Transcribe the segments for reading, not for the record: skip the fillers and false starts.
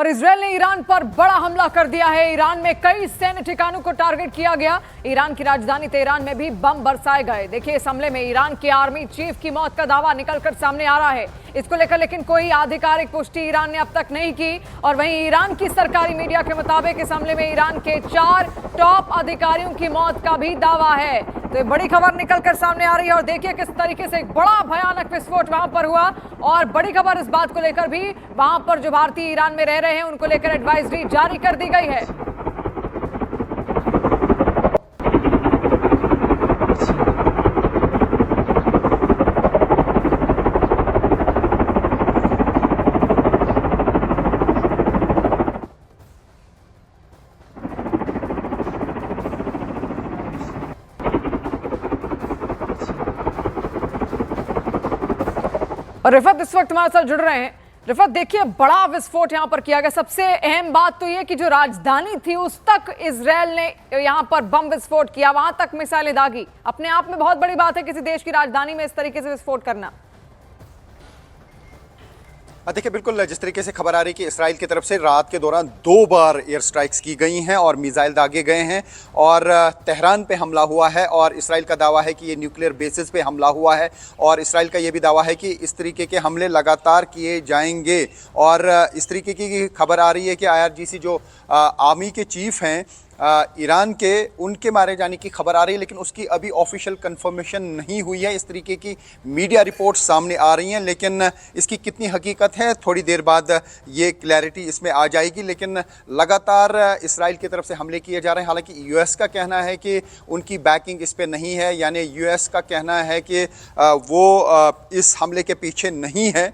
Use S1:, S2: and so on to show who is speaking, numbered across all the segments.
S1: और इजरायल ने ईरान पर बड़ा हमला कर दिया है। ईरान में कई सैन्य ठिकानों को टारगेट किया गया। ईरान की राजधानी तेहरान में भी बम बरसाए गए। देखिए, इस हमले में ईरान के आर्मी चीफ की मौत का दावा निकलकर सामने आ रहा है। इसको लेकर लेकिन कोई आधिकारिक पुष्टि ईरान ने अब तक नहीं की। और वहीं ईरान की सरकारी मीडिया के मुताबिक इस हमले में ईरान के 4 टॉप अधिकारियों की मौत का भी दावा है। तो एक बड़ी खबर निकलकर सामने आ रही है और देखिए किस तरीके से एक बड़ा भयानक विस्फोट वहां पर हुआ। और बड़ी खबर इस बात को लेकर भी, वहां पर जो भारतीय ईरान में रह रहे हैं उनको लेकर एडवाइजरी जारी कर दी गई है। और रिफत इस वक्त हमारे साथ जुड़ रहे हैं। रिफत, देखिए बड़ा विस्फोट यहां पर किया गया। सबसे अहम बात तो ये कि जो राजधानी थी उस तक इजरायल ने यहां पर बम विस्फोट किया, वहां तक मिसाइलें दागी। अपने आप में बहुत बड़ी बात है किसी देश की राजधानी में इस तरीके से विस्फोट करना।
S2: देखिए, बिल्कुल जिस तरीके से खबर आ रही है कि इसराइल की तरफ से रात के दौरान 2 बार एयर स्ट्राइक्स की गई हैं और मिसाइल दागे गए हैं और तेहरान पे हमला हुआ है। और इसराइल का दावा है कि ये न्यूक्लियर बेसिस पे हमला हुआ है और इसराइल का ये भी दावा है कि इस तरीके के हमले लगातार किए जाएंगे। और इस तरीके की खबर आ रही है कि IRGC जो आर्मी के चीफ हैं ईरान के, उनके मारे जाने की खबर आ रही है, लेकिन उसकी अभी ऑफिशियल कंफर्मेशन नहीं हुई है। इस तरीके की मीडिया रिपोर्ट्स सामने आ रही हैं, लेकिन इसकी कितनी हकीकत है थोड़ी देर बाद ये क्लैरिटी इसमें आ जाएगी। लेकिन लगातार इसराइल की तरफ से हमले किए जा रहे हैं। हालांकि यूएस का कहना है कि उनकी बैकिंग इस पे नहीं है, यानी यूएस का कहना है कि वो इस हमले के पीछे नहीं है।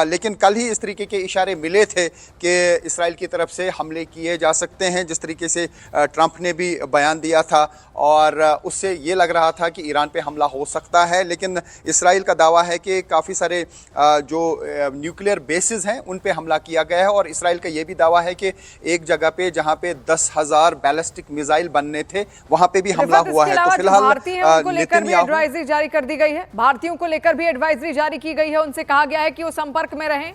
S2: लेकिन कल ही इस तरीके के इशारे मिले थे कि इसराइल की तरफ से हमले किए जा सकते हैं, जिस तरीके से ट्रंप ने भी बयान दिया था और उससे ये लग रहा था कि ईरान पे हमला हो सकता है। लेकिन इसराइल का दावा है कि काफ़ी सारे जो न्यूक्लियर बेसिस हैं उन पे हमला किया गया है। और इसराइल का ये भी दावा है कि एक जगह पे जहाँ पे 10,000 बैलिस्टिक मिसाइल बनने थे वहाँ पे भी हमला हुआ है। तो फिलहाल
S1: एडवाइजरी जारी कर दी गई है। भारतीयों को लेकर भी एडवाइजरी जारी की गई है। उनसे कहा गया है कि वो संपर्क में रहें।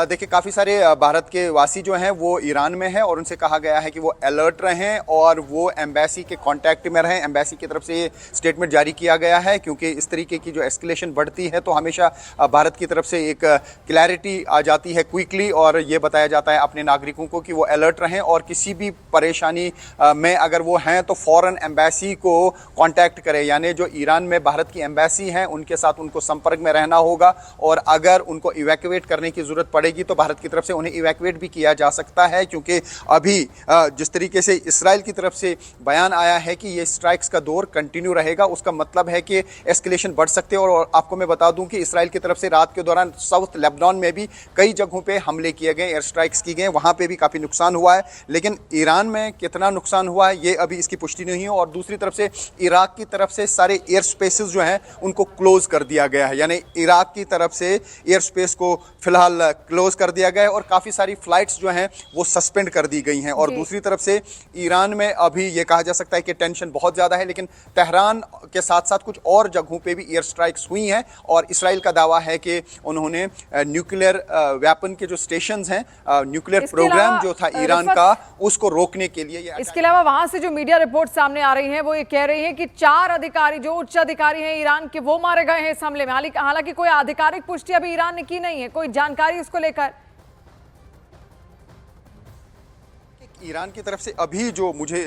S2: देखिए, काफ़ी सारे भारत के वासी जो हैं वो ईरान में हैं और उनसे कहा गया है कि वो अलर्ट रहें और वो एम्बेसी के कांटेक्ट में रहें। एम्बेसी की तरफ से ये स्टेटमेंट जारी किया गया है क्योंकि इस तरीके की जो एस्केलेशन बढ़ती है तो हमेशा भारत की तरफ से एक क्लैरिटी आ जाती है क्विकली, और ये बताया जाता है अपने नागरिकों को कि वो अलर्ट रहें और किसी भी परेशानी में अगर वो हैं तो फ़ौरन एम्बेसी को कॉन्टैक्ट करें। यानी जो ईरान में भारत की एम्बेसी हैं उनके साथ उनको संपर्क में रहना होगा और अगर उनको इवैक्यूएट करने की ज़रूरत पड़ेगी तो भारत की तरफ से उन्हें इवैक्यूएट भी किया जा सकता है। क्योंकि अभी जिस तरीके से इसराइल की तरफ से बयान आया है कि ये स्ट्राइक्स का दौर कंटिन्यू रहेगा, उसका मतलब है कि एस्केलेशन बढ़ सकते हैं। और आपको मैं बता दूं कि इसराइल की तरफ से रात के दौरान साउथ लेबनान में भी कई जगहों पे हमले किए गए, एयर स्ट्राइक्स की गए, वहां पे भी काफ़ी नुकसान हुआ है। लेकिन ईरान में कितना नुकसान हुआ है ये अभी इसकी पुष्टि नहीं है। और दूसरी तरफ से इराक की तरफ से सारे एयर स्पेसेस जो हैं उनको क्लोज कर दिया गया है। यानी इराक की तरफ से एयर स्पेस को फिलहाल क्लोज कर दिया गया है और काफ़ी सारी फ्लाइट्स जो हैं वो सस्पेंड कर दी गई हैं। और दूसरी तरफ से ईरान में अभी ये कहा जा सकता है कि टेंशन बहुत ज़्यादा है, लेकिन तेहरान के साथ साथ कुछ और जगहों पे भी एयर स्ट्राइक्स हुई हैं। और इसराइल का दावा है कि उन्होंने न्यूक्लियर वेपन के जो स्टेशंस हैं, न्यूक्लियर प्रोग्राम जो था ईरान का, उसको रोकने के लिए।
S1: इसके अलावा वहां से जो मीडिया रिपोर्ट सामने आ रही है वो ये कह रही है कि 4 अधिकारी जो उच्च अधिकारी हैं ईरान के वो मारे गए हैं इस हमले में। हालांकि कोई आधिकारिक पुष्टि अभी ईरान ने की नहीं है, कोई जानकारी उसको लेकर।
S2: ईरान की तरफ से अभी जो मुझे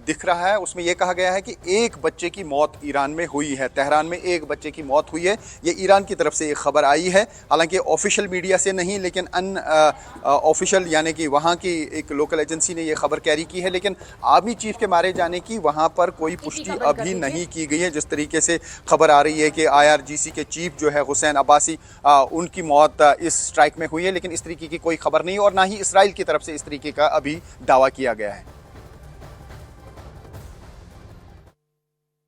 S2: दिख रहा है उसमें यह कहा गया है कि एक बच्चे की मौत ईरान में हुई है। तेहरान में एक बच्चे की मौत हुई है, ये ईरान की तरफ से एक खबर आई है। हालांकि ऑफिशियल मीडिया से नहीं, लेकिन ऑफिशियल यानी कि वहाँ की एक लोकल एजेंसी ने यह खबर कैरी की है। लेकिन आर्मी चीफ के मारे जाने की वहाँ पर कोई पुष्टि अभी नहीं की गई है। जिस तरीके से खबर आ रही है कि IRGC के चीफ जो है हुसैन अब्बासी, उनकी मौत इस स्ट्राइक में हुई है, लेकिन इस तरीके की कोई खबर नहीं और ना ही इसराइल की तरफ से इस तरीके का अभी दावा किया गया है।